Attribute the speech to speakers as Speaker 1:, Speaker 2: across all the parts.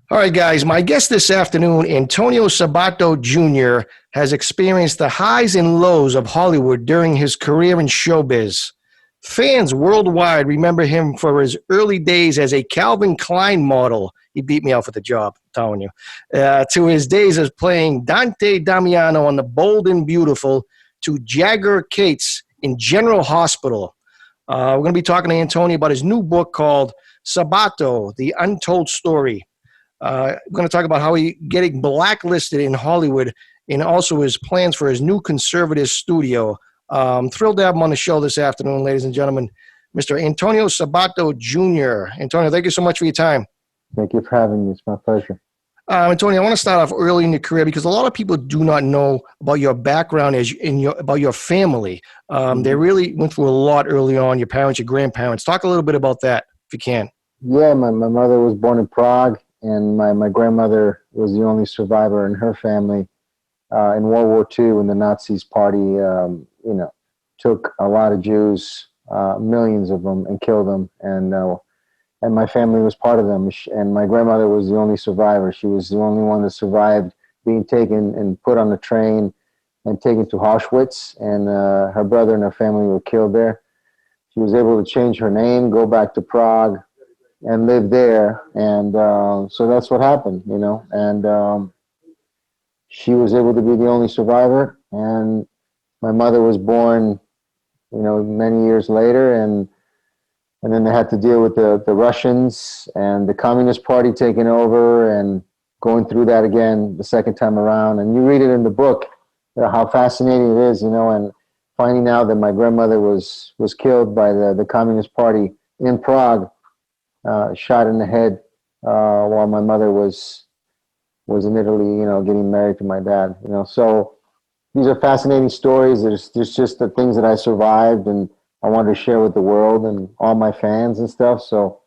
Speaker 1: All right, guys, my guest this afternoon, Antonio Sabato Jr., has experienced the highs and lows of Hollywood during his career in showbiz. Fans worldwide remember him for his early days as a Calvin Klein model. He beat me out for the job, I'm telling you. To his days as playing Dante Damiano on The Bold and Beautiful, to Jagger Cates in General Hospital. We're going to be talking to Antonio about his new book called Sabato, The Untold Story. We're going to talk about how he getting blacklisted in Hollywood and also his plans for his new conservative studio. Thrilled to have him on the show this afternoon, ladies and gentlemen, Mr. Antonio Sabato Jr. Antonio, thank you so much for your time.
Speaker 2: Thank you for having me. It's my pleasure.
Speaker 1: Antonio, I want to start off early in your career because a lot of people do not know about your background about your family. They really went through a lot early on, your parents, your grandparents. Talk a little bit about that, if you can.
Speaker 2: Yeah, my mother was born in Prague, and my grandmother was the only survivor in her family in World War II when the Nazis party, took a lot of Jews, millions of them, and killed them. And my family was part of them. And my grandmother was the only survivor. She was the only one that survived being taken and put on a train and taken to Auschwitz. And her brother and her family were killed there. She was able to change her name, go back to Prague, and live there. And so that's what happened, And she was able to be the only survivor. And my mother was born, many years later. And then they had to deal with the Russians and the Communist Party taking over and going through that again the second time around. And you read it in the book, how fascinating it is, and finding out that my grandmother was killed by the Communist Party in Prague, shot in the head while my mother was in Italy, getting married to my dad. So these are fascinating stories. There's just the things that I survived and I wanted to share with the world and all my fans and stuff. So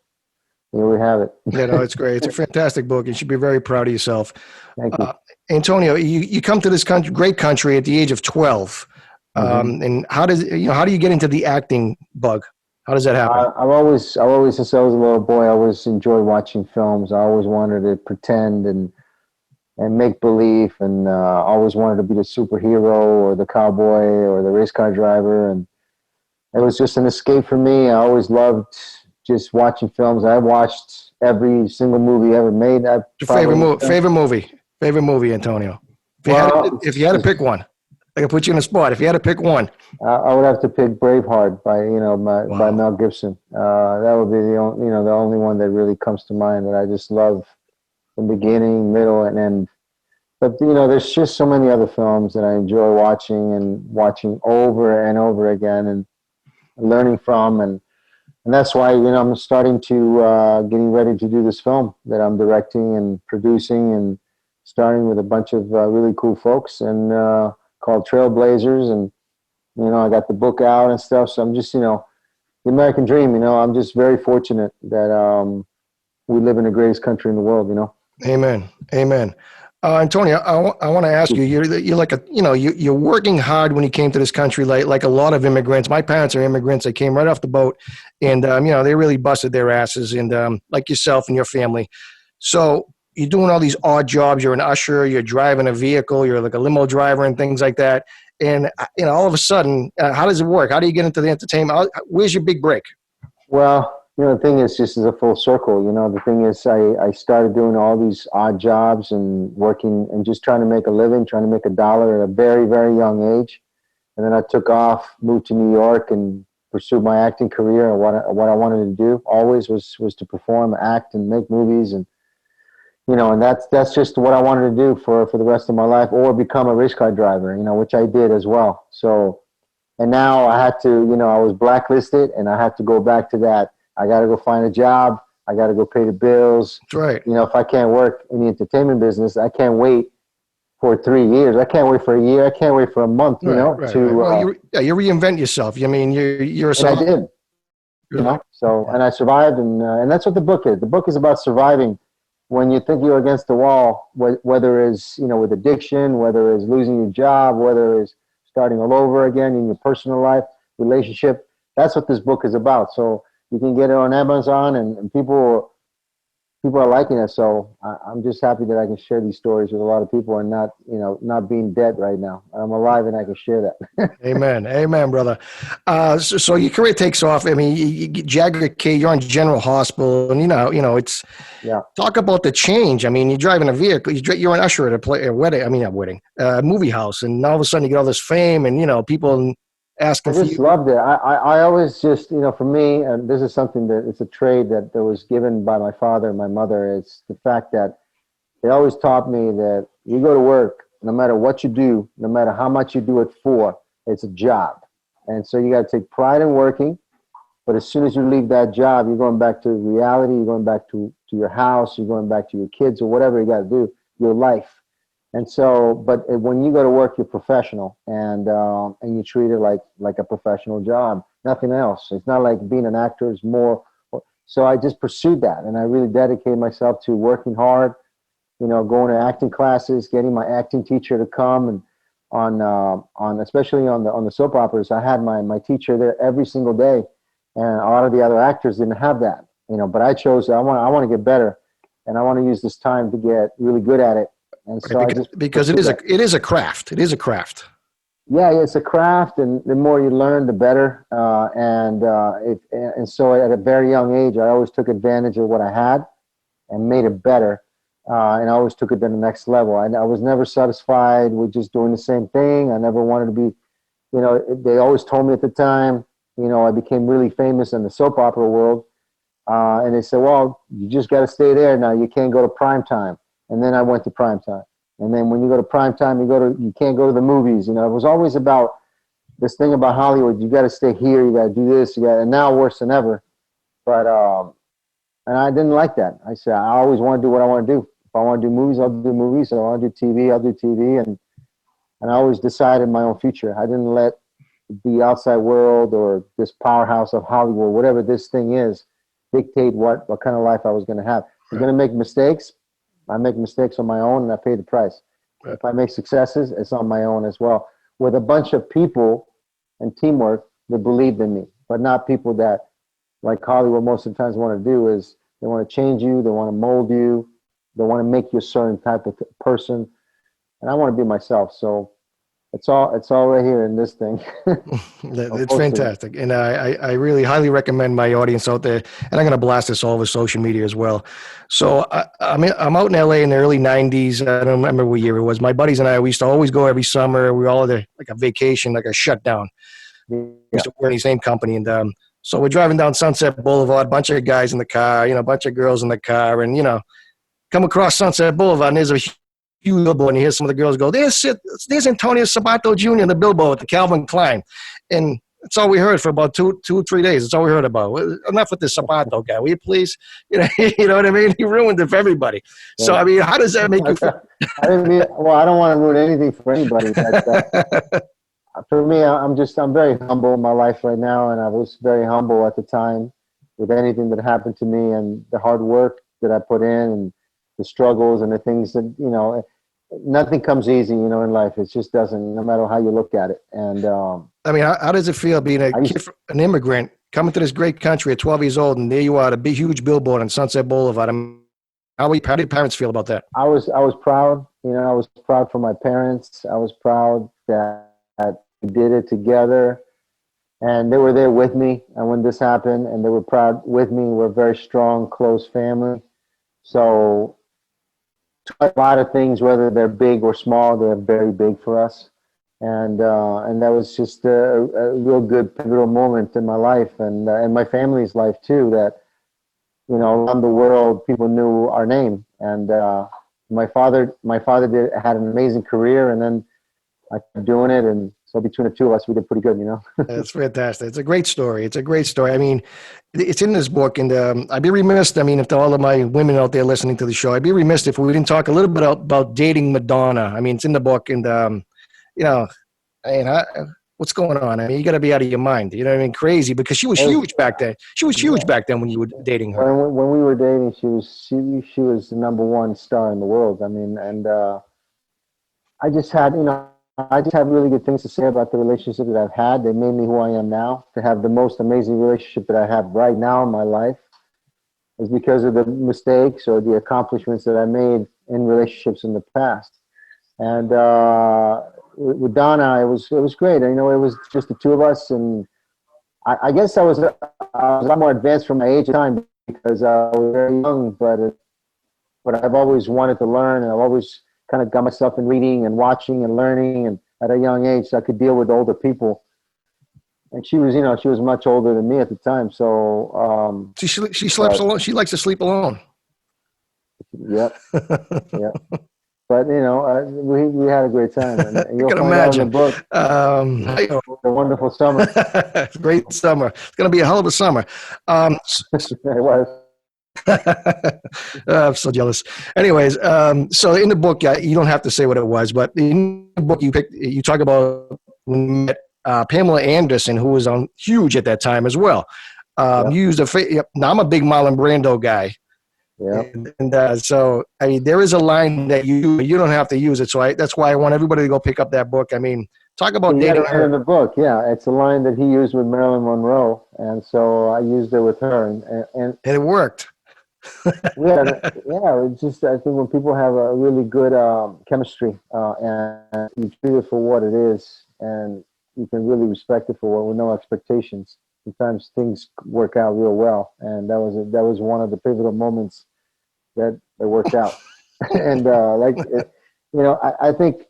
Speaker 2: here we have it.
Speaker 1: It's great. It's a fantastic book. You should be very proud of yourself.
Speaker 2: Thank you.
Speaker 1: Antonio, you come to this great country at the age of 12. And how do you get into the acting bug? How does that happen?
Speaker 2: I've always, since I was a little boy, I always enjoyed watching films. I always wanted to pretend and make believe, and always wanted to be the superhero or the cowboy or the race car driver. And it was just an escape for me. I always loved just watching films. I watched every single movie ever made.
Speaker 1: Favorite movie, Antonio. If you had to pick one, I could put you in a spot. If you had to pick one,
Speaker 2: I would have to pick Braveheart by Mel Gibson. That would be the only one that really comes to mind that I just love from beginning, middle, and end. But there's just so many other films that I enjoy watching over and over again and learning from, and that's why I'm starting to getting ready to do this film that I'm directing and producing, and starting with a bunch of really cool folks and called Trailblazers. And I got the book out and stuff, so I'm just the American dream. I'm just very fortunate that we live in the greatest country in the world.
Speaker 1: Amen. Antonio, I want to ask you. You're like you're working hard when you came to this country, like a lot of immigrants. My parents are immigrants. They came right off the boat, and they really busted their asses. And like yourself and your family, so you're doing all these odd jobs. You're an usher. You're driving a vehicle. You're like a limo driver and things like that. And all of a sudden, how does it work? How do you get into the entertainment? Where's your big break?
Speaker 2: Well, the thing is, just as a full circle, the thing is, I started doing all these odd jobs and working and just trying to make a living, trying to make $1 at a very, very young age. And then I took off, moved to New York, and pursued my acting career. And what I wanted to do always was to perform, act, and make movies. And, and that's just what I wanted to do for the rest of my life, or become a race car driver, which I did as well. So, and now I had to, I was blacklisted, and I had to go back to that. I got to go find a job. I got to go pay the bills.
Speaker 1: That's right.
Speaker 2: If I can't work in the entertainment business, I can't wait for 3 years. I can't wait for a year. I can't wait for a month,
Speaker 1: Right. Well, you reinvent yourself. I mean, you're a
Speaker 2: and I did. So, and I survived, and that's what the book is. The book is about surviving when you think you're against the wall, whether it's, with addiction, whether it's losing your job, whether it's starting all over again in your personal life, relationship. That's what this book is about. So, you can get it on Amazon, and people people are liking it. So I'm just happy that I can share these stories with a lot of people and not, not being dead right now. I'm alive and I can share that.
Speaker 1: Amen. Amen, brother. So your career takes off. I mean, you get Jagger Cates, you're on General Hospital, and it's
Speaker 2: Yeah.
Speaker 1: talk about the change. I mean, you're driving a vehicle, you're an usher at a wedding. I mean, not wedding, movie house, and all of a sudden you get all this fame, and people
Speaker 2: I
Speaker 1: asking for
Speaker 2: just
Speaker 1: you.
Speaker 2: loved it. I always just, for me, and this is something that it's a trade that was given by my father and my mother. It's the fact that they always taught me that you go to work, no matter what you do, no matter how much you do it for, it's a job. And so you got to take pride in working. But as soon as you leave that job, you're going back to reality. You're going back to your house. You're going back to your kids or whatever you got to do, your life. And so, but when you go to work, you're professional, and you treat it like a professional job, nothing else. It's not like being an actor is more. So I just pursued that, and I really dedicated myself to working hard. Going to acting classes, getting my acting teacher to come, and on especially on the soap operas, I had my teacher there every single day, and a lot of the other actors didn't have that. But I chose. I want to get better, and I want to use this time to get really good at it. And so
Speaker 1: Right,
Speaker 2: I just
Speaker 1: because
Speaker 2: pursued that.
Speaker 1: it is a craft. It is a craft.
Speaker 2: Yeah, it's a craft, and the more you learn, the better. And so at a very young age, I always took advantage of what I had and made it better. And I always took it to the next level. I was never satisfied with just doing the same thing. I never wanted to be, they always told me at the time, I became really famous in the soap opera world. And they said, well, you just got to stay there now. You can't go to prime time. And then I went to prime time. And then when you go to prime time, you can't go to the movies. It was always about this thing about Hollywood. You got to stay here. You got to do this. And now worse than ever. But, and I didn't like that. I said, I always want to do what I want to do. If I want to do movies, I'll do movies. If I want to do TV, I'll do TV. And I always decided my own future. I didn't let the outside world or this powerhouse of Hollywood, whatever this thing is, dictate what kind of life I was going to have. If I'm going to make mistakes, I make mistakes on my own and I pay the price.
Speaker 1: Right.
Speaker 2: If I make successes, it's on my own as well. With a bunch of people and teamwork that believed in me, but not people that, like Hollywood most of the times want to do, is they want to change you, they want to mold you, they want to make you a certain type of person. And I want to be myself. So it's all right here in this thing.
Speaker 1: It's fantastic. And I really highly recommend my audience out there. And I'm going to blast this all over social media as well. So I'm out in LA in the early 90s. I don't remember what year it was. My buddies and I, we used to always go every summer. We were all there like a vacation, like a shutdown.
Speaker 2: Yeah.
Speaker 1: We used to work in the same company. And so we're driving down Sunset Boulevard, bunch of guys in the car, a bunch of girls in the car. And, come across Sunset Boulevard and there's a huge billboard and you hear some of the girls go, there's Antonio Sabato Jr. in the billboard with the Calvin Klein. And that's all we heard for about 3 days. That's all we heard about. Enough with this Sabato guy, will you please? You know what I mean? He ruined it for everybody. Yeah. So, I mean, how does that make you feel?
Speaker 2: I don't want to ruin anything for anybody. But, for me, I'm very humble in my life right now. And I was very humble at the time with anything that happened to me and the hard work that I put in and the struggles and the things that, nothing comes easy, in life. It just doesn't, no matter how you look at it. And
Speaker 1: I mean, how does it feel being an immigrant coming to this great country at 12 years old, and there you are, a big, huge billboard on Sunset Boulevard? I mean, how did parents feel about that?
Speaker 2: I was proud. I was proud for my parents. I was proud that we did it together, and they were there with me. And when this happened, and they were proud with me. We're a very strong, close family. So a lot of things, whether they're big or small, they're very big for us. And that was just a real good pivotal moment in my life and my family's life too, that, around the world, people knew our name. And my father had an amazing career, and then I kept doing it. And so between the two of us, we did pretty good,
Speaker 1: That's fantastic. It's a great story. I mean, it's in this book, and I'd be remiss, if all of my women out there listening to the show, I'd be remiss if we didn't talk a little bit about dating Madonna. I mean, it's in the book, and, what's going on? I mean, you got to be out of your mind. You know what I mean? Crazy, because she was huge back then. She was huge back then when you were dating her.
Speaker 2: When we were dating, she was the number one star in the world. I mean, and I just had really good things to say about the relationship that I've had. They made me who I am now, to have the most amazing relationship that I have right now in my life. is because of the mistakes or the accomplishments that I made in relationships in the past. And with Donna, it was great. You know, it was just the two of us, and I guess I was a lot more advanced from my age at the time because I was very young, but I've always wanted to learn, and I've always kind of got myself in reading and watching and learning, and at a young age, so I could deal with older people. And she was, you know, she was much older than me at the time. So
Speaker 1: she sleeps alone. She likes to sleep alone.
Speaker 2: Yep, yep. But you know, we had a great time, and you'll
Speaker 1: can
Speaker 2: find
Speaker 1: imagine.
Speaker 2: out in the book. A wonderful summer.
Speaker 1: Great summer. It's going to be a hell of a summer.
Speaker 2: It was.
Speaker 1: I'm so jealous. Anyways, so in the book, you don't have to say what it was, but in the book, you talk about when you met Pamela Anderson, who was on huge at that time as well. You used now I'm a big Marlon Brando guy.
Speaker 2: Yeah.
Speaker 1: And so, I mean, there is a line that you don't have to use it. So that's why I want everybody to go pick up that book. I mean, talk about dating her.
Speaker 2: In the book, yeah, it's a line that he used with Marilyn Monroe, and so I used it with her, and
Speaker 1: it worked.
Speaker 2: It's just, I think when people have a really good chemistry and you treat it for what it is, and you can really respect it for with no expectations, sometimes things work out real well, and that was one of the pivotal moments that worked out. And I think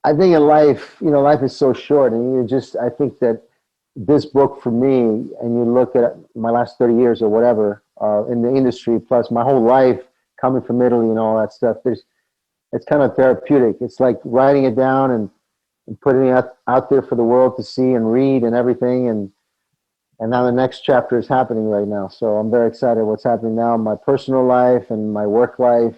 Speaker 2: in life, you know, life is so short, and I think that this book for me, and you look at my last 30 years or whatever in the industry, plus my whole life coming from Italy and all that stuff, it's kind of therapeutic. It's like writing it down and putting it out there for the world to see and read and everything. And now the next chapter is happening right now. So I'm very excited what's happening now in my personal life and my work life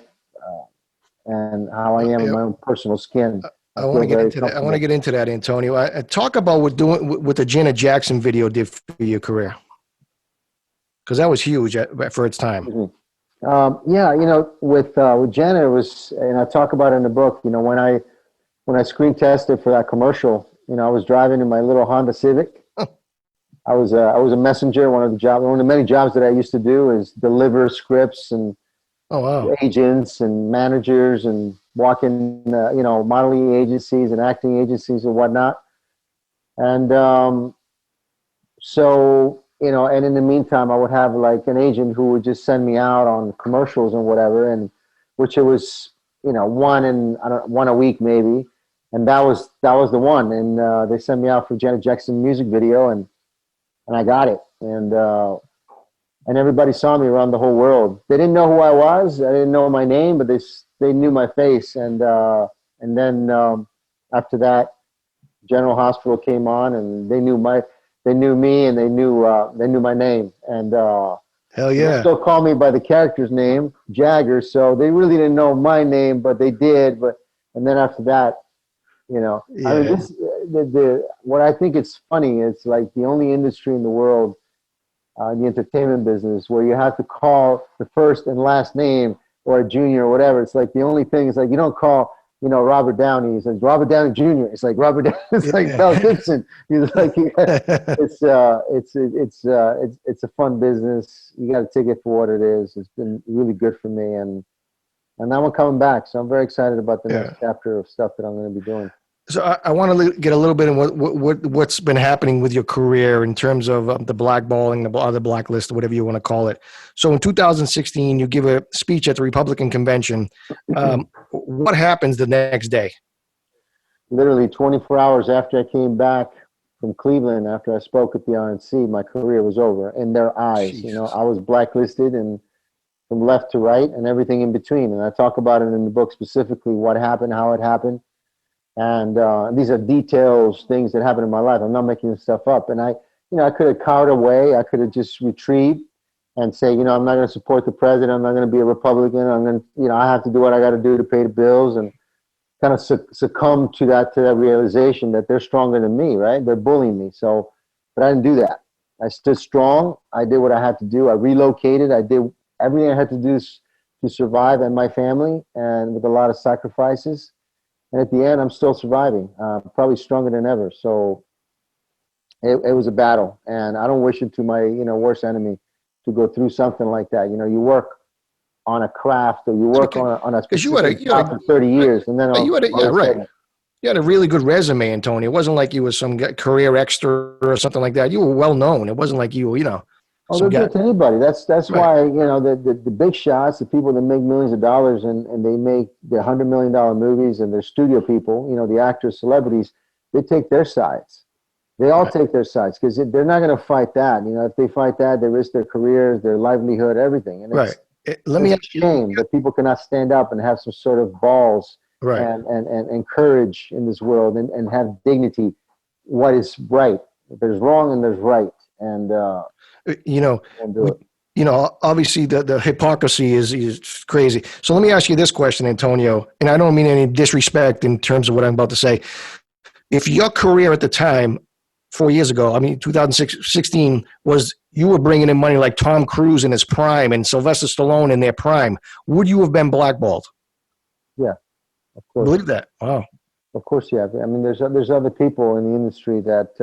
Speaker 2: and how I am in my own personal skin.
Speaker 1: I want to get into that. I want to get into that, Antonio. I talk about what the Janet Jackson video did for your career, because that was huge for its time.
Speaker 2: Mm-hmm. You know, with Janet, it was, and I talk about it in the book. You know, when I screen tested for that commercial, you know, I was driving in my little Honda Civic. I was a messenger. One of the many jobs that I used to do is deliver scripts and agents and managers and walk in, modeling agencies and acting agencies and whatnot. And so, you know, and in the meantime, I would have like an agent who would just send me out on commercials and whatever, and which it was, you know, one a week maybe. And that was the one. And they sent me out for Janet Jackson music video, and I got it. And everybody saw me around the whole world. They didn't know who I was. I didn't know my name, but they knew my face. And then after that, General Hospital came on, and they knew me, and they knew my name. And
Speaker 1: hell yeah,
Speaker 2: they still call me by the character's name, Jagger. So they really didn't know my name, but they did. And then after that, you know, yeah. I mean, what I think is funny is like the only industry in the world, in the entertainment business, where you have to call the first and last name or a junior or whatever. It's like the only thing is like you don't call, you know, Robert Downey. It's like Robert Downey Jr. It's like Robert Downey. It's like Mel Gibson. He's like, it's a fun business. You got to take it for what it is. It's been really good for me, and now I'm coming back. So I'm very excited about the next chapter of stuff that I'm going to be doing.
Speaker 1: So I want to get a little bit in what's been happening with your career in terms of the blackballing, the blacklist, whatever you want to call it. So in 2016, you give a speech at the Republican convention. What happens the next day?
Speaker 2: Literally 24 hours after I came back from Cleveland, after I spoke at the RNC, my career was over in their eyes. Jesus. You know, I was blacklisted, and from left to right and everything in between. And I talk about it in the book specifically, what happened, how it happened. And these are details, things that happened in my life. I'm not making this stuff up. And I could have cowered away. I could have just retreated and say, you know, I'm not going to support the president. I'm not going to be a Republican. I'm going to, you know, I have to do what I got to do to pay the bills, and kind of succumb to that realization that they're stronger than me, right? They're bullying me. So, but I didn't do that. I stood strong. I did what I had to do. I relocated. I did everything I had to do to survive and my family, and with a lot of sacrifices. And at the end, I'm still surviving, probably stronger than ever. So it was a battle, and I don't wish it to my, you know, worst enemy to go through something like that. You know, you work on a craft, or you work on a specific job for 30 years, and then all of a sudden,
Speaker 1: you had a really good resume, Antonio. It wasn't like you was some career extra or something like that. You were well known. It wasn't like you know.
Speaker 2: Oh, they'll do it to anybody. That's why, you know, the big shots, the people that make millions of dollars, and they make their $100 million movies, and their studio people, you know, the actors, celebrities, they take their sides. They all take their sides, because they're not going to fight that. You know, if they fight that, they risk their careers, their livelihood, everything. And
Speaker 1: Let me ask
Speaker 2: you, shame that people cannot stand up and have some sort of balls and courage in this world, and have dignity. What is right? There's wrong and there's right. And
Speaker 1: you know, obviously the hypocrisy is crazy. So let me ask you this question, Antonio, and I don't mean any disrespect in terms of what I'm about to say. If your career at the time, 4 years ago, I mean, 2016, was you were bringing in money like Tom Cruise in his prime and Sylvester Stallone in their prime, would you have been blackballed?
Speaker 2: Yeah, of course.
Speaker 1: Believe that? Wow.
Speaker 2: Of course, yeah. I mean, there's other people in the industry that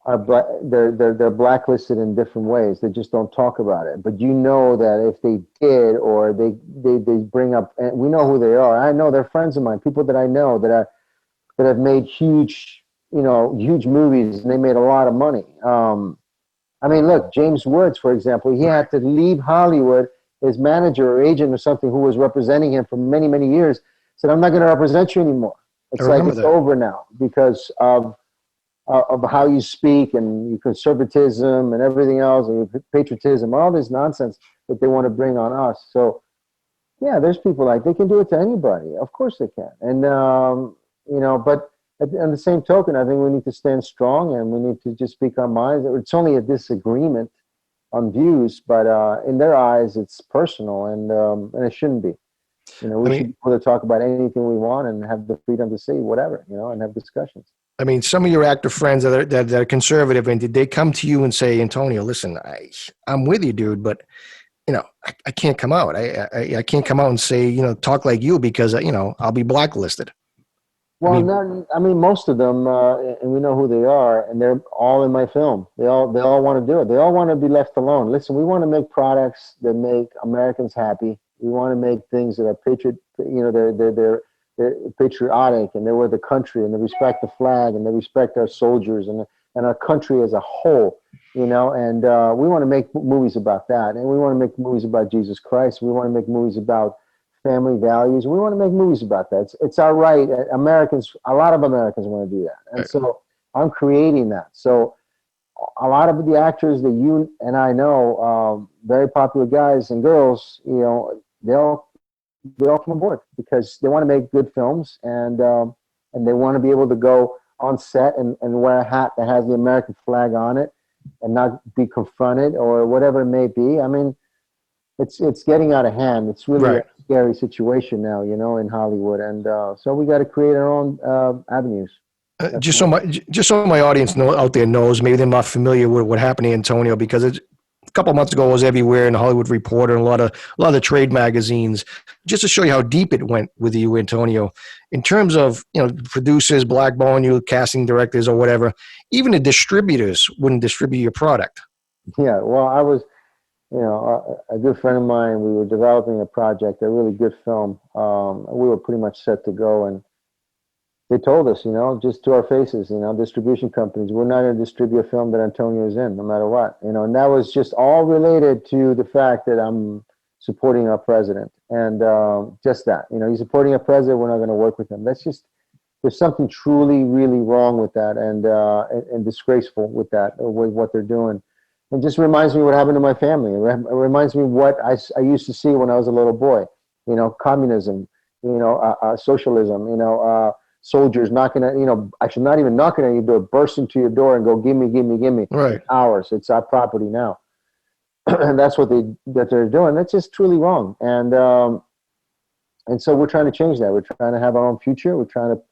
Speaker 2: they're blacklisted in different ways. They just don't talk about it. But you know that if they did, or they bring up, and we know who they are. I know they're friends of mine, people that I know that have made huge movies, and they made a lot of money. I mean, look, James Woods, for example, he had to leave Hollywood. His manager or agent or something who was representing him for many, many years said, "I'm not going to represent you anymore. It's like it's over now because of how you speak and your conservatism and everything else, and your patriotism, all this nonsense that they want to bring on us." So, yeah, there's people like, they can do it to anybody. Of course they can. And, you know, but on the same token, I think we need to stand strong, and we need to just speak our minds. It's only a disagreement on views, but in their eyes, it's personal, and it shouldn't be. You know, we should be able to talk about anything we want and have the freedom to say whatever, you know, and have discussions.
Speaker 1: I mean, some of your actor friends that are conservative, and did they come to you and say, "Antonio, listen, I'm with you, dude, but you know, I can't come out. I can't come out and say, you know, talk like you, because you know, I'll be blacklisted."
Speaker 2: Well, I mean, most of them, and we know who they are, and they're all in my film. They all want to do it. They all want to be left alone. Listen, we want to make products that make Americans happy. We want to make things that are they're patriotic, and they're with the country, and they respect the flag, and they respect our soldiers and our country as a whole. You know, and we want to make movies about that, and we want to make movies about Jesus Christ. We want to make movies about family values. We want to make movies about that. It's our right. Americans, a lot of Americans want to do that. And so I'm creating that. So a lot of the actors that you and I know, very popular guys and girls, you know, they all come aboard because they want to make good films, and they want to be able to go on set and wear a hat that has the American flag on it and not be confronted or whatever it may be. I mean, it's getting out of hand. It's really a scary situation now, you know, in Hollywood, and so we got to create our own avenues.
Speaker 1: Just so my audience out there knows, maybe they're not familiar with what happened to Antonio, because a couple of months ago it was everywhere in the Hollywood Reporter and a lot of the trade magazines. Just to show you how deep it went with you, Antonio, in terms of, you know, producers blackballing you, casting directors or whatever. Even the distributors wouldn't distribute your product.
Speaker 2: Yeah, well, I was, you know, a good friend of mine. We were developing a project, a really good film. We were pretty much set to go, and they told us, you know, just to our faces, you know, distribution companies, we're not going to distribute a film that Antonio is in, no matter what, you know. And that was just all related to the fact that I'm supporting our president, and just that, you know, he's supporting a president, we're not going to work with him. That's just, there's something truly, really wrong with that, and disgraceful with that, with what they're doing. It just reminds me what happened to my family. It reminds me what I used to see when I was a little boy. You know, communism, you know, socialism, you know, soldiers knocking at, you know, actually not even knocking at your door, burst into your door and go, give me.
Speaker 1: Right.
Speaker 2: It's ours. It's our property now. And that's what they're doing. That's just truly wrong. And so we're trying to change that. We're trying to have our own future. We're trying to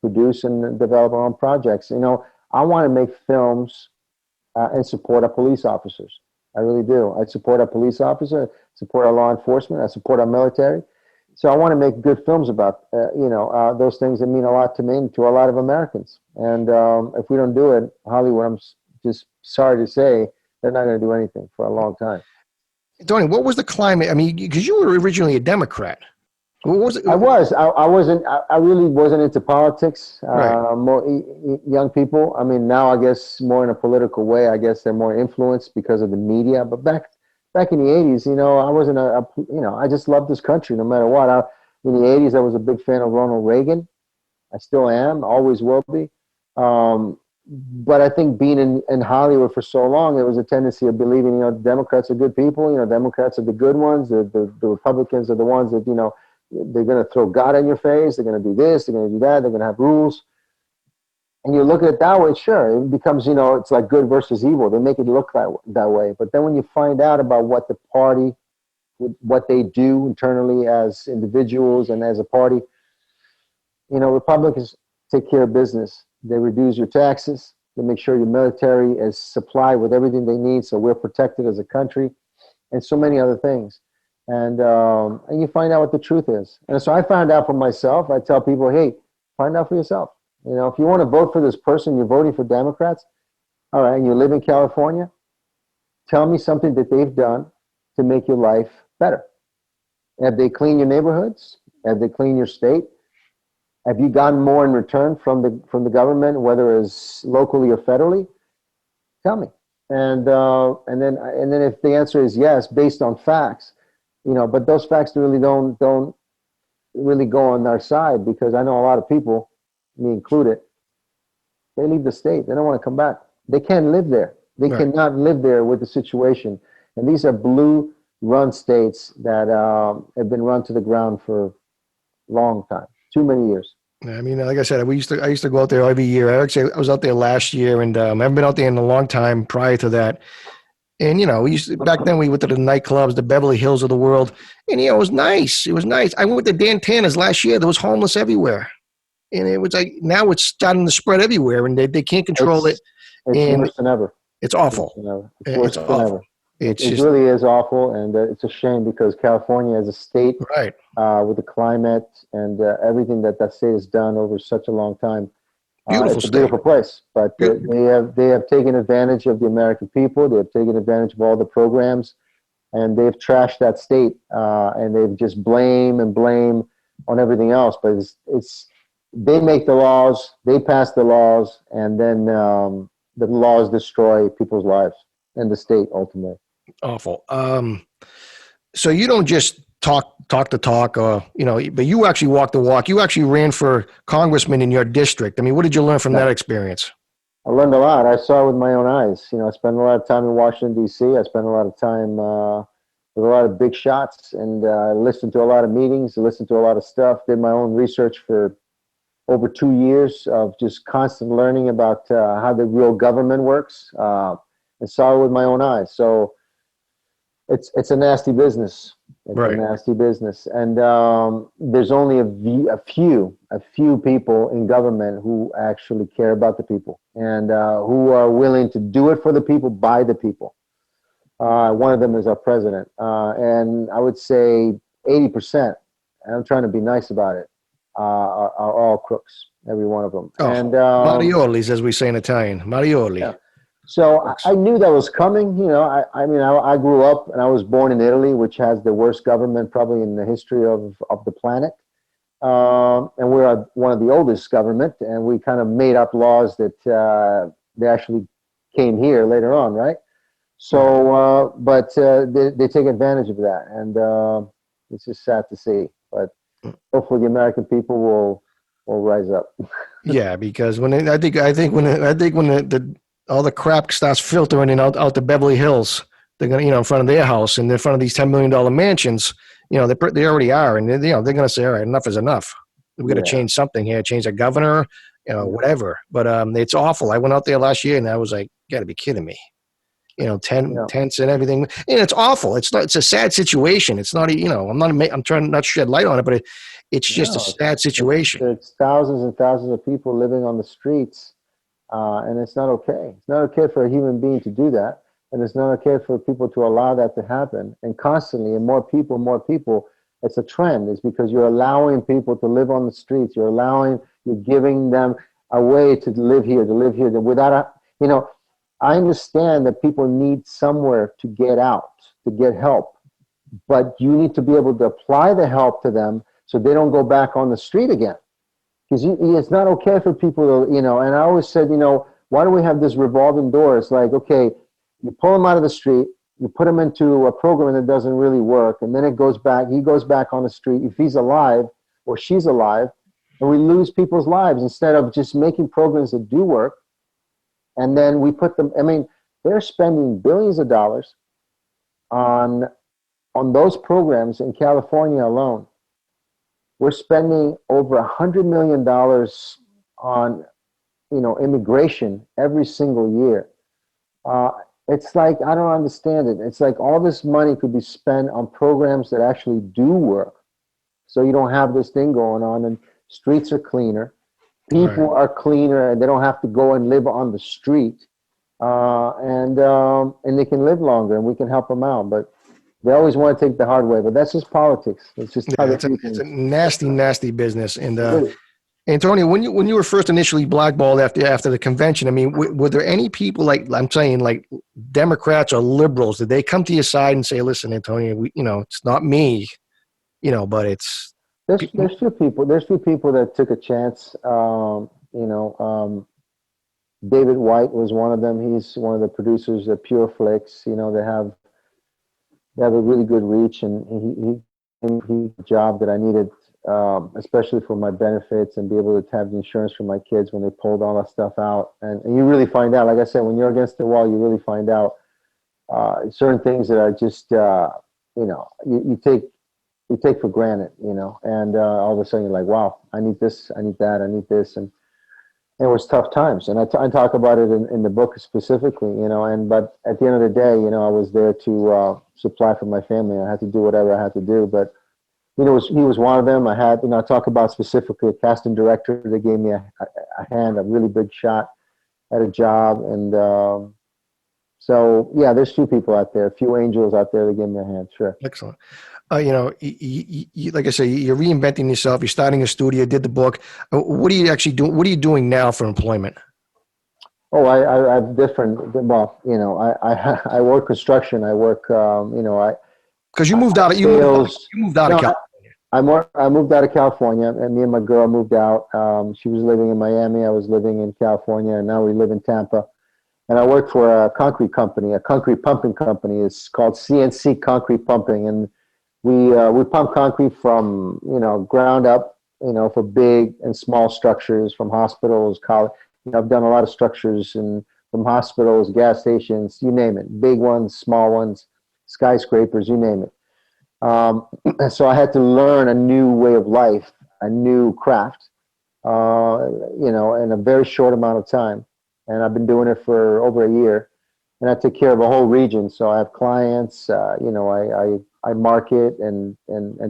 Speaker 2: produce and develop our own projects. You know, I want to make films and support our police officers. I really do. I support our police officer, support our law enforcement, I support our military. So I want to make good films about, you know, those things that mean a lot to me and to a lot of Americans. And if we don't do it, Hollywood, I'm just sorry to say, they're not going to do anything for a long time.
Speaker 1: Tony, what was the climate? I mean, because you were originally a Democrat. What was it?
Speaker 2: I wasn't. I really wasn't into politics.
Speaker 1: Right.
Speaker 2: More young people. I mean, now I guess more in a political way. I guess they're more influenced because of the media. But back in the '80s, I wasn't I just loved this country no matter what. In the '80s, I was a big fan of Ronald Reagan. I still am. Always will be. But I think being in Hollywood for so long, it was a tendency of believing, Democrats are good people. Democrats are the good ones. The Republicans are the ones that, they're going to throw God in your face. They're going to do this. They're going to do that. They're going to have rules. And you look at it that way, sure, it becomes, it's like good versus evil. They make it look that way. But then when you find out about what the party, what they do internally as individuals and as a party, Republicans take care of business. They reduce your taxes. They make sure your military is supplied with everything they need, so we're protected as a country, and so many other things. And you find out what the truth is. And so I found out for myself. I tell people, hey, find out for yourself. If you want to vote for this person, you're voting for Democrats, all right, and you live in California, tell me something that they've done to make your life better. Have they cleaned your neighborhoods? Have they cleaned your state? Have you gotten more in return from the government, whether it's locally or federally? Tell me. And then if the answer is yes, based on facts, but those facts really don't really go on our side, because I know a lot of people, me included, they leave the state. They don't want to come back. They can't live there. They
Speaker 1: Right.
Speaker 2: cannot live there with the situation. And these are blue-run states that have been run to the ground for a long time. Too many years.
Speaker 1: I mean, like I said, I used to go out there every year. I was out there last year, and I haven't been out there in a long time prior to that. And back then we went to the nightclubs, the Beverly Hills of the world, and it was nice. It was nice. I went to Dan Tanner's last year. There was homeless everywhere, and it was like now it's starting to spread everywhere, and they can't control it.
Speaker 2: It's
Speaker 1: And
Speaker 2: worse than ever.
Speaker 1: It's awful.
Speaker 2: It's worse than ever.
Speaker 1: It
Speaker 2: really is awful, and it's a shame, because California as a state,
Speaker 1: right,
Speaker 2: with the climate and everything that state has done over such a long time, it's a beautiful place. But they have taken advantage of the American people. They have taken advantage of all the programs, and they've trashed that state, and they've just blame on everything else. But it's they make the laws, they pass the laws, and then the laws destroy people's lives and the state ultimately.
Speaker 1: Awful. So you don't just talk the talk, but you actually walk the walk. You actually ran for congressman in your district. I mean, what did you learn from that experience?
Speaker 2: I learned a lot. I saw it with my own eyes. I spent a lot of time in Washington, D.C. I spent a lot of time with a lot of big shots, and I listened to a lot of meetings, listened to a lot of stuff, did my own research for over 2 years of just constant learning about how the real government works, and saw it with my own eyes. So it's a nasty business. It's a nasty business. And there's only a few people in government who actually care about the people, and who are willing to do it for the people, by the people. One of them is our president. And I would say 80%, and I'm trying to be nice about it, are all crooks, every one of them.
Speaker 1: Oh,
Speaker 2: and
Speaker 1: Mariolis, as we say in Italian, Marioli.
Speaker 2: Yeah. So I knew that was coming. I grew up, and I was born in Italy, which has the worst government probably in the history of the planet. And we're one of the oldest government, and we kind of made up laws that they actually came here later on, right? So, but they take advantage of that, and it's just sad to see. But hopefully, the American people will rise up.
Speaker 1: Yeah, because when all the crap starts filtering in out to Beverly Hills, they're gonna, in front of their house and in front of these $10 million mansions, they already are, and they're gonna say, all right, enough is enough. We got to change something here, change a governor, whatever. But it's awful. I went out there last year, and I was like, you got to be kidding me. Tents and everything, and it's awful. It's a sad situation. It's not, I'm trying not to shed light on it, but it's just a sad situation.
Speaker 2: It's thousands and thousands of people living on the streets. And it's not okay. It's not okay for a human being to do that. And it's not okay for people to allow that to happen. And constantly, and more people, it's a trend. It's because you're allowing people to live on the streets. You're giving them a way to live here, without I understand that people need somewhere to get out, to get help, but you need to be able to apply the help to them so they don't go back on the street again. Because it's not okay for people to, and I always said, why do we have this revolving door? It's like, okay, you pull them out of the street, you put him into a program that doesn't really work, and then he goes back on the street. If he's alive or she's alive, and we lose people's lives instead of just making programs that do work. And then we put them, they're spending billions of dollars on those programs in California alone. We're spending over $100 million on, immigration every single year. It's like, I don't understand it. It's like all this money could be spent on programs that actually do work. So you don't have this thing going on, and streets are cleaner. People are cleaner, and they don't have to go and live on the street. And they can live longer, and we can help them out. But they always want to take the hard way. But that's just politics. It's just
Speaker 1: it's a nasty, nasty business. And Antonio, when you were first initially blackballed after the convention, were there any people like Democrats or liberals? Did they come to your side and say, "Listen, Antonio, it's not me, but it's."
Speaker 2: There's two people. There's two people that took a chance. David White was one of them. He's one of the producers of Pure Flix. They have a really good reach, and he a job that I needed, especially for my benefits and be able to have the insurance for my kids when they pulled all that stuff out. And you really find out, like I said, when you're against the wall, you really find out certain things that are just, you take for granted, and all of a sudden you're like, wow, I need this, I need that, I need this. And it was tough times. And I talk about it in the book specifically, but at the end of the day, I was there to supply for my family. I had to do whatever I had to do, but he was one of them. I had, I talk about specifically a casting director that gave me a hand, a really big shot at a job. And so, yeah, there's few people out there, a few angels out there that gave me a hand. Sure.
Speaker 1: Excellent. You, like I say, you're reinventing yourself. You're starting a studio, did the book. What are you actually doing? What are you doing now for employment?
Speaker 2: Oh, I have different, well, I work construction. I work,
Speaker 1: because you moved out. You moved out of California.
Speaker 2: I moved out of California, and me and my girl moved out. She was living in Miami. I was living in California, and now we live in Tampa. And I work for a concrete company, a concrete pumping company. It's called CNC Concrete Pumping, and we pump concrete from ground up, for big and small structures, from hospitals, college. I've done a lot of structures from hospitals, gas stations, you name it, big ones, small ones, skyscrapers, you name it. So I had to learn a new way of life, a new craft, in a very short amount of time. And I've been doing it for over a year, and I take care of a whole region. So I have clients, I market and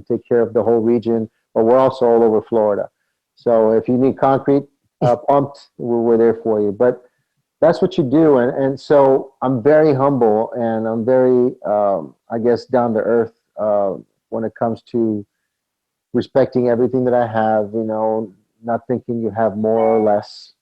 Speaker 2: take care of the whole region, but we're also all over Florida. So if you need concrete pumped, we're there for you. But that's what you do. And so I'm very humble, and I'm very, I guess, down to earth when it comes to respecting everything that I have, not thinking you have more or less.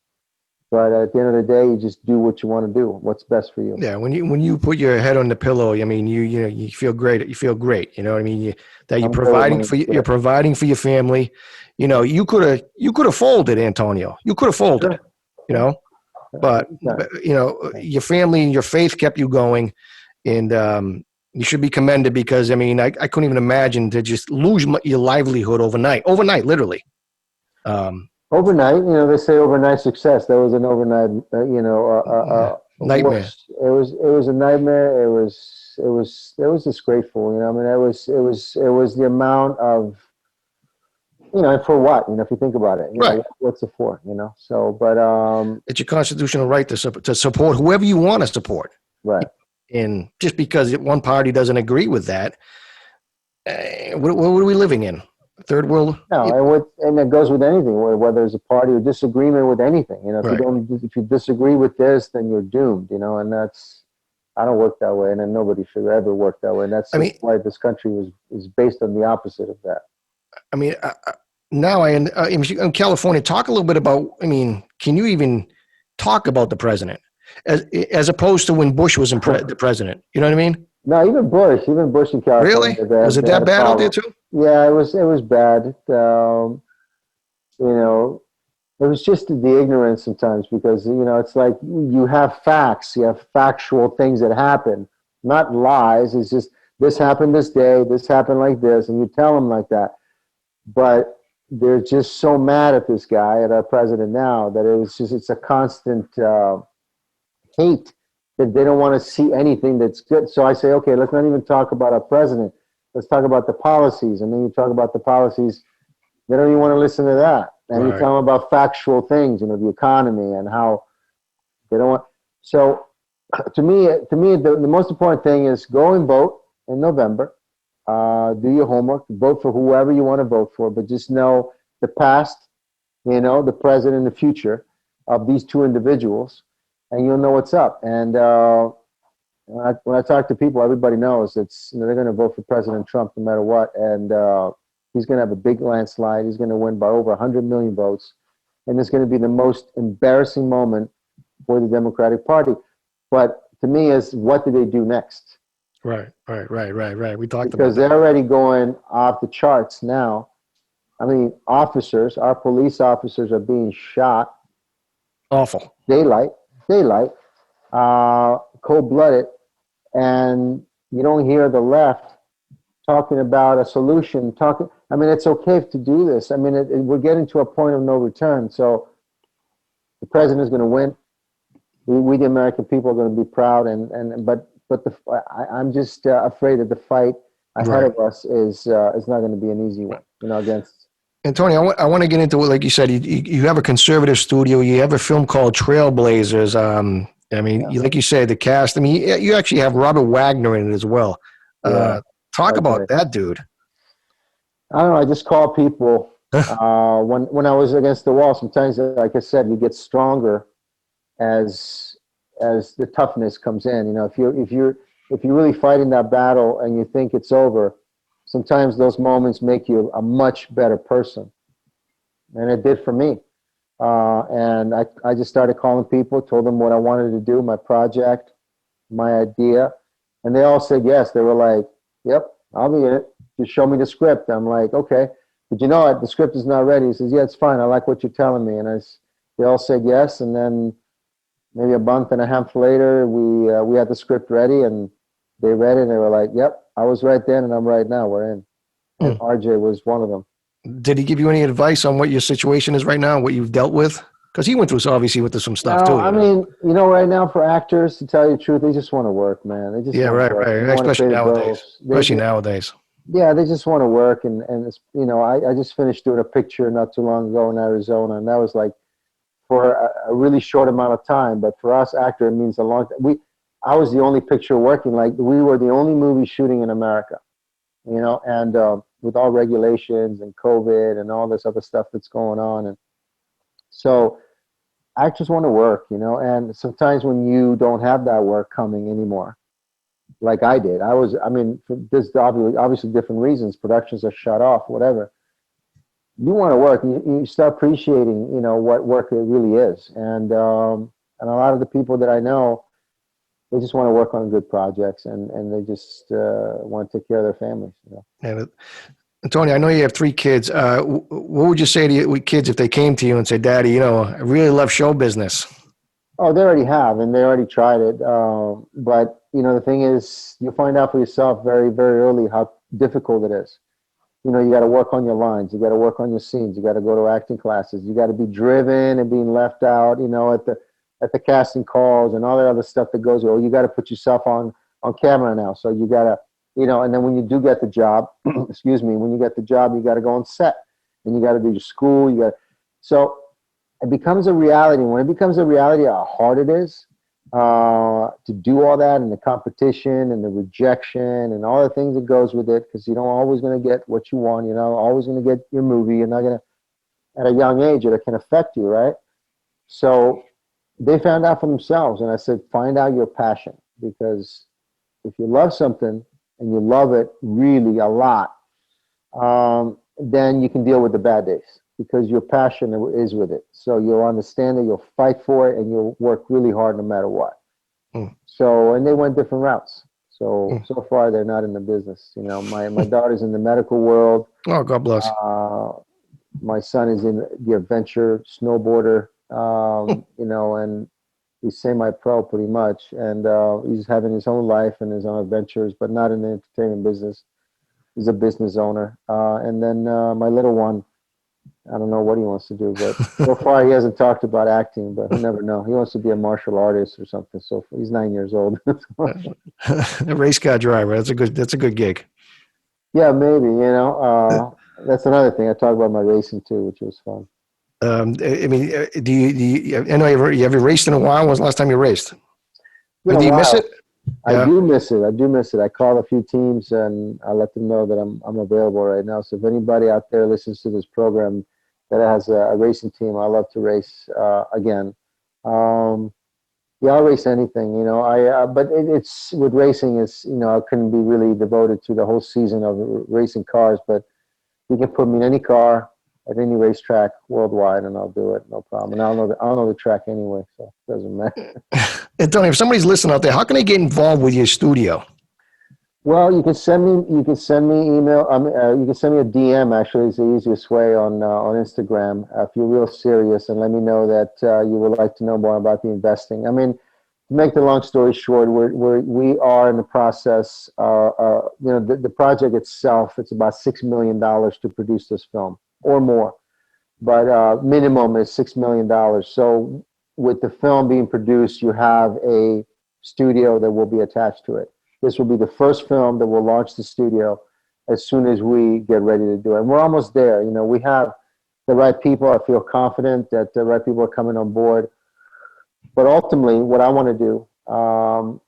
Speaker 2: But at the end of the day, you just do what you want to do. What's best for you.
Speaker 1: Yeah, when you put your head on the pillow, you feel great. You feel great. You know what I mean? You're providing for your family. You could have folded, Antonio. You could have folded.
Speaker 2: Sure.
Speaker 1: But your family and your faith kept you going, and you should be commended because I couldn't even imagine to just lose your livelihood overnight. Overnight, literally.
Speaker 2: Overnight, they say overnight success. That was an overnight,
Speaker 1: nightmare.
Speaker 2: It was a nightmare. It was disgraceful. It was the amount of, for what? If you think about it,
Speaker 1: right?
Speaker 2: What's it for? So, but
Speaker 1: it's your constitutional right to support whoever you want to support,
Speaker 2: right?
Speaker 1: And just because one party doesn't agree with that, what are we living in? Third world.
Speaker 2: No, and it goes with anything, whether there's a party or disagreement with anything. If
Speaker 1: right.
Speaker 2: if you disagree with this, then you're doomed. And I don't work that way, and then nobody should ever work that way. And that's why this country is based on the opposite of that.
Speaker 1: Now in California, talk a little bit about. Can you even talk about the president? as opposed to when Bush was the president. You know what I mean?
Speaker 2: No, even Bush in
Speaker 1: Really?
Speaker 2: California,
Speaker 1: Was it
Speaker 2: they had
Speaker 1: that
Speaker 2: a
Speaker 1: bad out there
Speaker 2: problem.
Speaker 1: too?
Speaker 2: Yeah, it was bad. You know, it was just the ignorance sometimes because, you know, it's like you have facts, you have factual things that happen, not lies. It's just this happened this day, this happened like this, and you tell them like that. But they're just so mad at this guy, at our president now, that it's a constant hate that they don't want to see anything that's good. So I say, okay, let's not even talk about our president. Let's talk about the policies. And then you talk about the policies. They don't even want to listen to that. And you
Speaker 1: Right.
Speaker 2: tell them about factual things, you know, the economy and how they don't want. So to me, the most important thing is go and vote in November. Do your homework. Vote for whoever you want to vote for, but just know the past, you know, the present and the future of these two individuals, and you'll know what's up. And when I talk to people, everybody knows it's, you know, they're going to vote for President Trump no matter what, and he's going to have a big landslide. He's going to win by over 100 million votes, and it's going to be the most embarrassing moment for the Democratic Party. But to me, is what do they do next?
Speaker 1: Right. We talked
Speaker 2: Because
Speaker 1: about that.
Speaker 2: they're already going off the charts now. I mean, our police officers are being shot.
Speaker 1: Awful.
Speaker 2: Daylight, cold-blooded, and you don't hear the left talking about a solution. I mean, it's okay to do this. I mean, we're getting to a point of no return. So the president is going to win. We the American people are going to be proud, I'm just afraid that the fight ahead of us is not going to be an easy one. You know, against.
Speaker 1: Antonio, I want to get into it. Like you said, you have a conservative studio. You have a film called Trailblazers. I mean, like you said, the cast. I mean, you actually have Robert Wagner in it as well.
Speaker 2: Yeah,
Speaker 1: Talk about
Speaker 2: okay.
Speaker 1: that dude.
Speaker 2: I don't know. I just call people when I was against the wall. Sometimes, like I said, you get stronger as the toughness comes in. You know, if you're really fighting that battle and you think it's over, sometimes those moments make you a much better person, and it did for me. And I just started calling people, told them what I wanted to do, my project, my idea, and they all said yes. They were like, "Yep, I'll be in it. Just show me the script." I'm like, "Okay." But you know what? The script is not ready. He says, "Yeah, it's fine. I like what you're telling me." And they all said yes. And then maybe a month and a half later, we had the script ready, and they read it, and they were like, "Yep, I was right then, and I'm right now. We're in." And RJ was one of them.
Speaker 1: Did he give you any advice on what your situation is right now, what you've dealt with? Because he went through some stuff too.
Speaker 2: No, I mean, you know, right now for actors, to tell you the truth, they just want to work, man. They just want to work. They don't want to pay the bills.
Speaker 1: Especially nowadays.
Speaker 2: Yeah, they just want to work, and it's, you know, I just finished doing a picture not too long ago in Arizona, and that was like for a really short amount of time. But for us, actor, it means a long time. I was the only picture working. Like we were the only movie shooting in America, you know, and with all regulations and COVID and all this other stuff that's going on, and so actors want to work, you know, and sometimes when you don't have that work coming anymore, like I did, I mean, there's obviously different reasons. Productions are shut off, whatever. You want to work, you start appreciating, you know, what work it really is. And a lot of the people that I know, they just want to work on good projects, and they just want to take care of their families. You know?
Speaker 1: And Tony, I know you have 3 kids. What would you say to your kids if they came to you and said, "Daddy, you know, I really love show business"?
Speaker 2: Oh, they already have, and they already tried it. But you know, the thing is, you'll find out for yourself very, very early how difficult it is. You know, you got to work on your lines, you got to work on your scenes, you got to go to acting classes, you got to be driven and being left out. You know, at the casting calls and all that other stuff that goes. Oh, you got to put yourself on camera now, so you got to, you know. And then when you do get the job, excuse me, when you get the job, you got to go on set, and you got to do your school. You got so. It becomes a reality. When it becomes a reality, how hard it is to do all that, and the competition and the rejection and all the things that goes with it, because you don't always going to get what you want. You're not always going to get your movie. You're not going to, at a young age, it can affect you, right? So they found out for themselves, and I said, find out your passion, because if you love something and you love it really a lot, then you can deal with the bad days. because your passion is with it. So you'll understand it, you'll fight for it, and you'll work really hard no matter what. So, and they went different routes. So far they're not in the business. You know, my daughter's in the medical world.
Speaker 1: Oh, God bless.
Speaker 2: My son is in the adventure snowboarder, you know, and he's semi-pro pretty much. And he's having his own life and his own adventures, but not in the entertainment business. He's a business owner. And then my little one, I don't know what he wants to do, but so far he hasn't talked about acting, but you never know. He wants to be a martial artist or something. So he's 9 years old.
Speaker 1: A race car driver. That's a good gig.
Speaker 2: Yeah, maybe, you know, that's another thing. I talk about my racing too, which was fun.
Speaker 1: I mean, do you I know you ever raced in a while? When was the last time you raced?
Speaker 2: Been
Speaker 1: Do
Speaker 2: a
Speaker 1: you miss
Speaker 2: while.
Speaker 1: it?
Speaker 2: I do miss it. I do miss it. I call a few teams and I let them know that I'm available right now. So if anybody out there listens to this program that has a racing team, I love to race again. Yeah, I'll race anything, you know. But it's with racing is, you know, I couldn't be really devoted to the whole season of racing cars. But you can put me in any car at any racetrack worldwide, and I'll do it, no problem. And I'll know the track anyway, so it doesn't matter.
Speaker 1: Antonio, if somebody's listening out there, how can they get involved with your studio?
Speaker 2: Well, you can send me email. You can send me a DM. Actually, it's the easiest way on Instagram. If you're real serious, and let me know that you would like to know more about the investing. I mean, to make the long story short, we are in the process. You know, the project itself, it's about $6 million to produce this film or more, but minimum is $6 million. So with the film being produced, you have a studio that will be attached to it. This will be the first film that will launch the studio as soon as we get ready to do it. And we're almost there. You know, we have the right people. I feel confident that the right people are coming on board. But ultimately, what I want to do,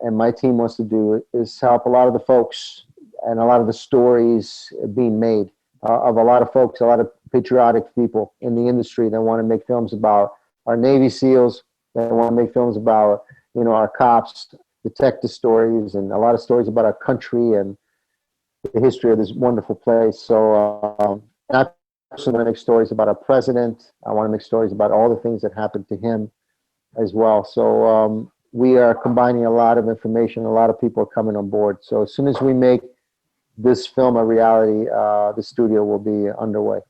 Speaker 2: and my team wants to do, is help a lot of the folks and a lot of the stories being made of a lot of folks, a lot of patriotic people in the industry that want to make films about our Navy SEALs, that want to make films about, you know, our cops, detective stories, and a lot of stories about our country and the history of this wonderful place. So I personally want to make stories about our president. I want to make stories about all the things that happened to him as well. So we are combining a lot of information. A lot of people are coming on board. So as soon as we make this film a reality, the studio will be underway.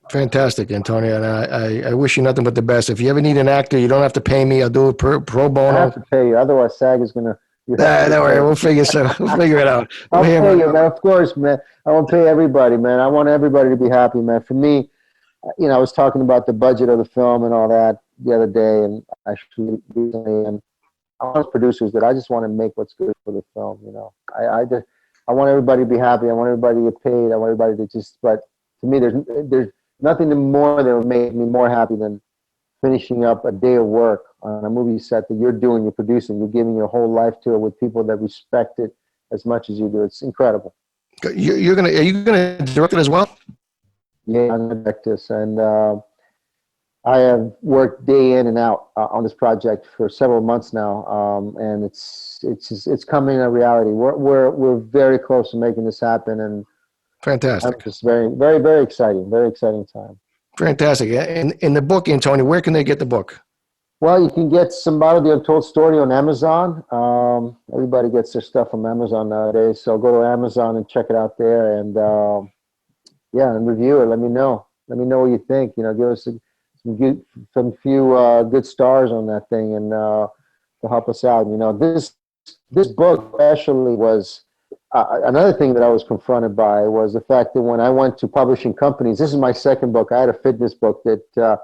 Speaker 1: Fantastic, Antonio, and I wish you nothing but the best. If you ever need an actor, you don't have to pay me. I'll do it pro bono.
Speaker 2: I have to pay you, otherwise SAG is gonna.
Speaker 1: Don't worry, we'll figure it out.
Speaker 2: I'll pay you, man. Of course, man. I want to pay everybody, man. I want everybody to be happy, man. For me, you know, I was talking about the budget of the film and all that the other day, and actually recently, and I want producers that I just want to make what's good for the film. You know, I want everybody to be happy. I want everybody to get paid. I want everybody to just. But to me, there's nothing more that would make me more happy than finishing up a day of work on a movie set that you're doing, you're producing, you're giving your whole life to it with people that respect it as much as you do. It's incredible.
Speaker 1: Are you gonna direct it as well?
Speaker 2: Yeah, I'm gonna direct this, and I have worked day in and out on this project for several months now, and it's coming a reality. We're very close to making this happen, and
Speaker 1: fantastic.
Speaker 2: It's very, very, very exciting time.
Speaker 1: Fantastic. And in the book, Antonio, where can they get the book?
Speaker 2: Well, you can get somebody the Untold Story on Amazon. Everybody gets their stuff from Amazon nowadays, so go to Amazon and check it out there, and and review it. Let me know what you think. You know, give us some few good stars on that thing, and to help us out. You know, this book especially was another thing that I was confronted by was the fact that when I went to publishing companies, this is my second book. I had a fitness book that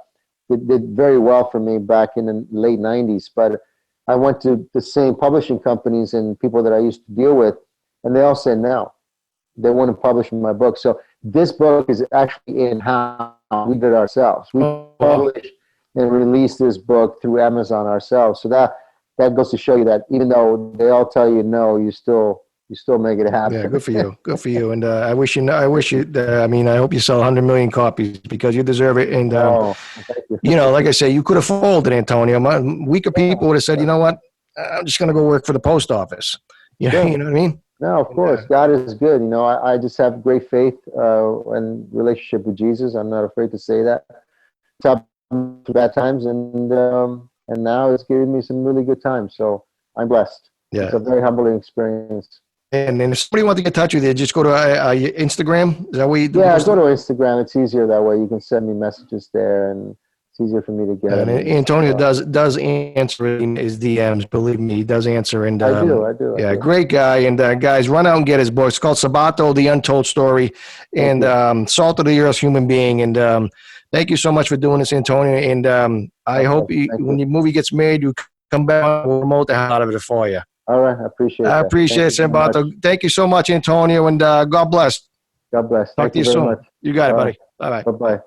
Speaker 2: did very well for me back in the late 90s, but I went to the same publishing companies and people that I used to deal with, and they all said no. They wouldn't publish my book. So this book is actually in-house. We did it ourselves. We published and released this book through Amazon ourselves. So that goes to show you that even though they all tell you no, you still make it happen.
Speaker 1: Yeah, good for you. Good for you. And I hope you sell 100 million copies because you deserve it. And,
Speaker 2: thank you.
Speaker 1: You know, like I say, you could have folded, Antonio. Weaker people would have said, you know what? I'm just going to go work for the post office. You know what I mean?
Speaker 2: No, of course, God is good. You know, I just have great faith and relationship with Jesus. I'm not afraid to say that. Tough bad times, and now it's giving me some really good times. So I'm blessed.
Speaker 1: Yeah.
Speaker 2: It's a very humbling experience.
Speaker 1: And if somebody wants to get in touch with you, just go to Instagram. Is that where you
Speaker 2: Yeah, go to Instagram. It's easier that way. You can send me messages there, and it's easier for me to get.
Speaker 1: And Antonio does answer in his DMs. Believe me, he does answer. And
Speaker 2: I do.
Speaker 1: Yeah, great guy. And guys, run out and get his book. It's called Sabato: The Untold Story, and Salt of the Earth Human Being. And thank you so much for doing this, Antonio. And I hope when your movie gets made, you come back and we'll promote the hell out of it for you.
Speaker 2: All right, I appreciate that.
Speaker 1: I appreciate it, Sabato. Thank you so much, Antonio, and God bless.
Speaker 2: God bless.
Speaker 1: Talk to you soon. You got it, buddy. Bye-bye.
Speaker 2: Bye-bye.